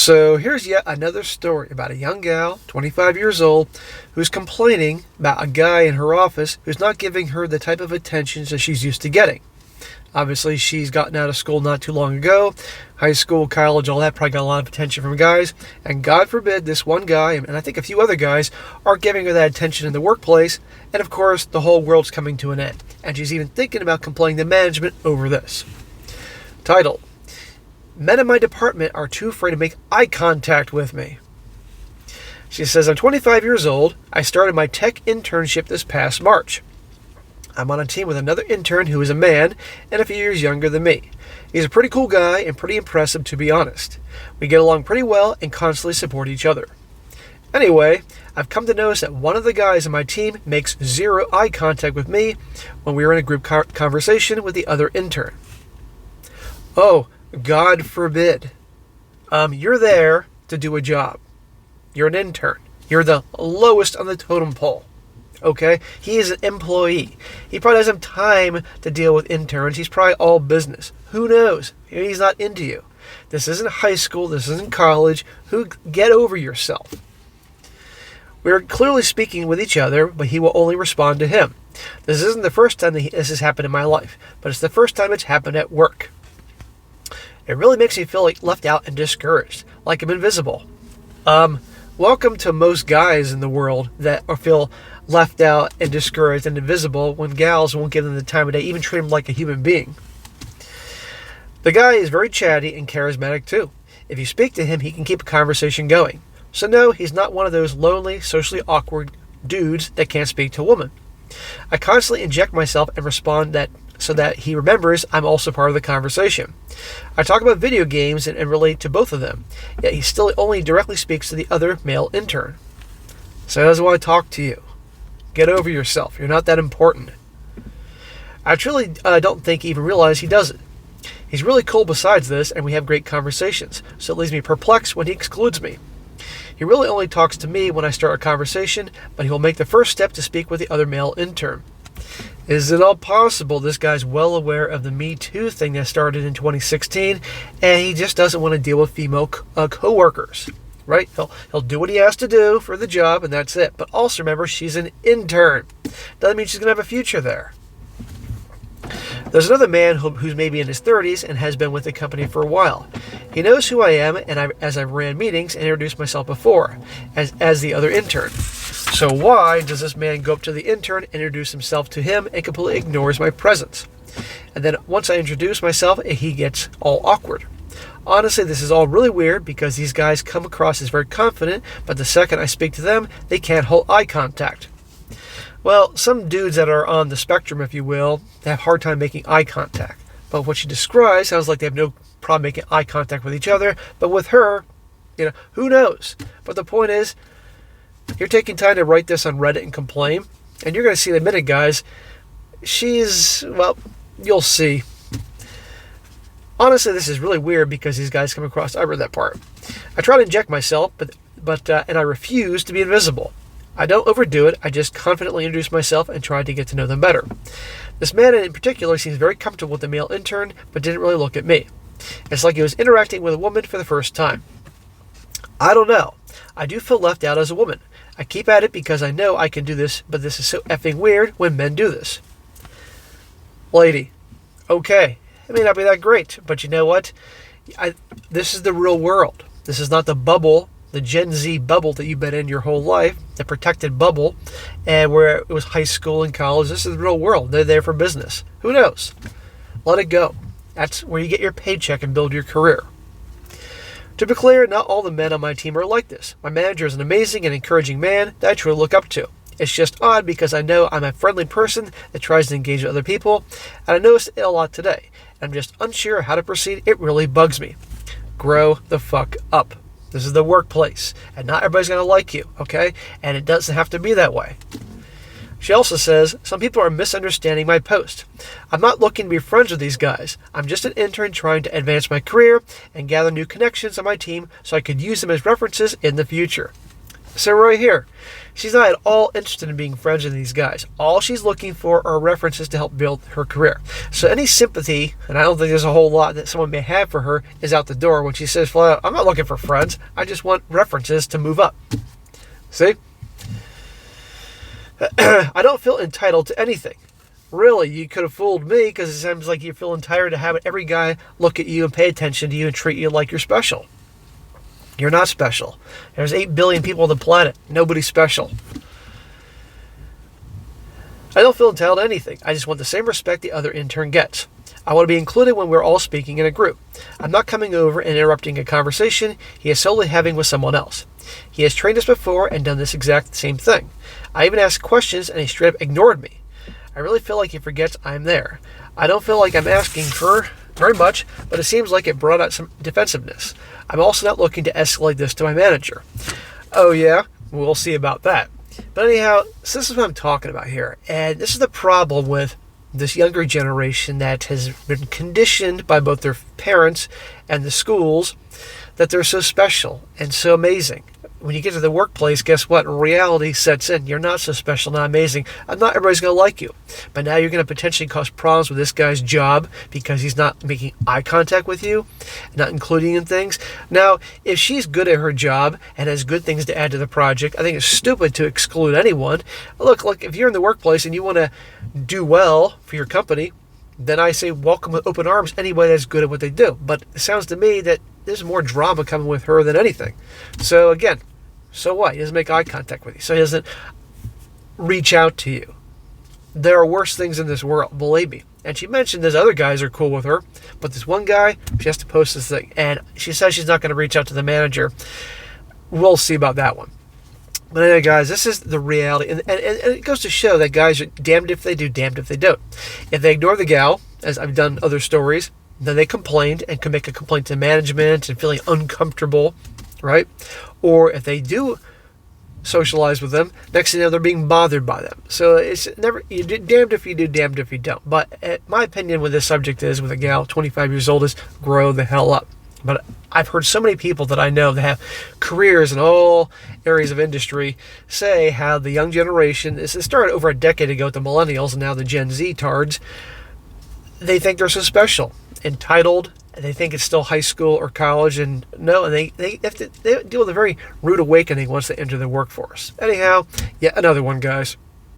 So here's yet another story about a young gal, 25 years old, who's complaining about a guy in her office who's not giving her the type of attention that she's used to getting. Obviously, she's gotten out of school not too long ago. High school, college, all that probably got a lot of attention from guys. And God forbid this one guy, and I think a few other guys, aren't giving her that attention in the workplace. And of course, the whole world's coming to an end. And she's even thinking about complaining to management over this. Title: Men in my department are too afraid to make eye contact with me. She says, I'm 25 years old. I started my tech internship this past March. I'm on a team with another intern who is a man and a few years younger than me. He's a pretty cool guy and pretty impressive, to be honest. We get along pretty well and constantly support each other. Anyway, I've come to notice that one of the guys on my team makes zero eye contact with me when we are in a group conversation with the other intern. Oh, God forbid. You're there to do a job. You're an intern. You're the lowest on the totem pole. Okay? He is an employee. He probably doesn't have time to deal with interns. He's probably all business. Who knows? Maybe he's not into you. This isn't high school. This isn't college. Get over yourself. We're clearly speaking with each other, but he will only respond to him. This isn't the first time this has happened in my life, but it's the first time it's happened at work. It really makes me feel like left out and discouraged, like I'm invisible. Welcome to most guys in the world that feel left out and discouraged and invisible when gals won't give them the time of day, even treat them like a human being. The guy is very chatty and charismatic too. If you speak to him, he can keep a conversation going. So no, he's not one of those lonely, socially awkward dudes that can't speak to a woman. I constantly inject myself and respond so that he remembers I'm also part of the conversation. I talk about video games and relate to both of them, yet he still only directly speaks to the other male intern. So he doesn't want to talk to you. Get over yourself. You're not that important. I truly don't think he even realizes he does it. He's really cool besides this, and we have great conversations, so it leaves me perplexed when he excludes me. He really only talks to me when I start a conversation, but he will make the first step to speak with the other male intern. Is it all possible this guy's well aware of the Me Too thing that started in 2016, and he just doesn't want to deal with female coworkers? Right? He'll do what he has to do for the job, and that's it. But also remember, she's an intern. Doesn't mean she's going to have a future there. There's another man who's maybe in his 30s and has been with the company for a while. He knows who I am, and as I ran meetings and introduced myself before, as the other intern. So why does this man go up to the intern, introduce himself to him, and completely ignores my presence? And then once I introduce myself, he gets all awkward. Honestly, this is all really weird because these guys come across as very confident, but the second I speak to them, they can't hold eye contact. Well, some dudes that are on the spectrum, if you will, they have a hard time making eye contact. But what she describes sounds like they have no problem making eye contact with each other. But with her, who knows? But the point is, you're taking time to write this on Reddit and complain, and you're going to see in a minute, guys, you'll see. Honestly, this is really weird because these guys come across, I read that part. I try to inject myself, and I refuse to be invisible. I don't overdo it. I just confidently introduce myself and try to get to know them better. This man in particular seems very comfortable with the male intern, but didn't really look at me. It's like he was interacting with a woman for the first time. I don't know. I do feel left out as a woman. I keep at it because I know I can do this, but this is so effing weird when men do this. Lady, okay, it may not be that great, but you know what? This is the real world. This is not the bubble, the Gen Z bubble that you've been in your whole life, the protected bubble, and where it was high school and college. This is the real world. They're there for business. Who knows? Let it go. That's where you get your paycheck and build your career. To be clear, not all the men on my team are like this. My manager is an amazing and encouraging man that I truly look up to. It's just odd because I know I'm a friendly person that tries to engage with other people, and I noticed it a lot today. I'm just unsure how to proceed. It really bugs me. Grow the fuck up. This is the workplace, and not everybody's going to like you, okay? And it doesn't have to be that way. She also says, some people are misunderstanding my post. I'm not looking to be friends with these guys. I'm just an intern trying to advance my career and gather new connections on my team so I could use them as references in the future. So right here, she's not at all interested in being friends with these guys. All she's looking for are references to help build her career. So any sympathy, and I don't think there's a whole lot that someone may have for her, is out the door when she says flat out, I'm not looking for friends. I just want references to move up. See? I don't feel entitled to anything. Really, you could have fooled me because it seems like you feel entitled to have every guy look at you and pay attention to you and treat you like you're special. You're not special. There's 8 billion people on the planet. Nobody's special. I don't feel entitled to anything. I just want the same respect the other intern gets. I want to be included when we're all speaking in a group. I'm not coming over and interrupting a conversation he is solely having with someone else. He has trained us before and done this exact same thing. I even asked questions and he straight up ignored me. I really feel like he forgets I'm there. I don't feel like I'm asking for very much, but it seems like it brought out some defensiveness. I'm also not looking to escalate this to my manager. Oh yeah? We'll see about that. But anyhow, so this is what I'm talking about here. And this is the problem with this younger generation that has been conditioned by both their parents and the schools that they're so special and so amazing. When you get to the workplace, guess what? Reality sets in. You're not so special, not amazing. Not everybody's going to like you. But now you're going to potentially cause problems with this guy's job because he's not making eye contact with you, not including in things. Now, if she's good at her job and has good things to add to the project, I think it's stupid to exclude anyone. Look, if you're in the workplace and you want to do well for your company, then I say welcome with open arms anybody that's good at what they do. But it sounds to me that there's more drama coming with her than anything. So again, so what? He doesn't make eye contact with you. So he doesn't reach out to you. There are worse things in this world, believe me. And she mentioned those other guys are cool with her, but this one guy, she has to post this thing. And she says she's not going to reach out to the manager. We'll see about that one. But anyway, guys, this is the reality. And it goes to show that guys are damned if they do, damned if they don't. If they ignore the gal, as I've done other stories, then they complained and can make a complaint to management and feeling uncomfortable, right? Or if they do socialize with them, next thing you know, they're being bothered by them. So it's never, you're damned if you do, damned if you don't. But my opinion with this subject is, with a gal 25 years old, is grow the hell up. But I've heard so many people that I know that have careers in all areas of industry say how the young generation, this started over a decade ago with the millennials and now the Gen Z tards, they think they're so special, entitled, and they think it's still high school or college, and no, and they have to deal with a very rude awakening once they enter the workforce. Anyhow, yet another one, guys.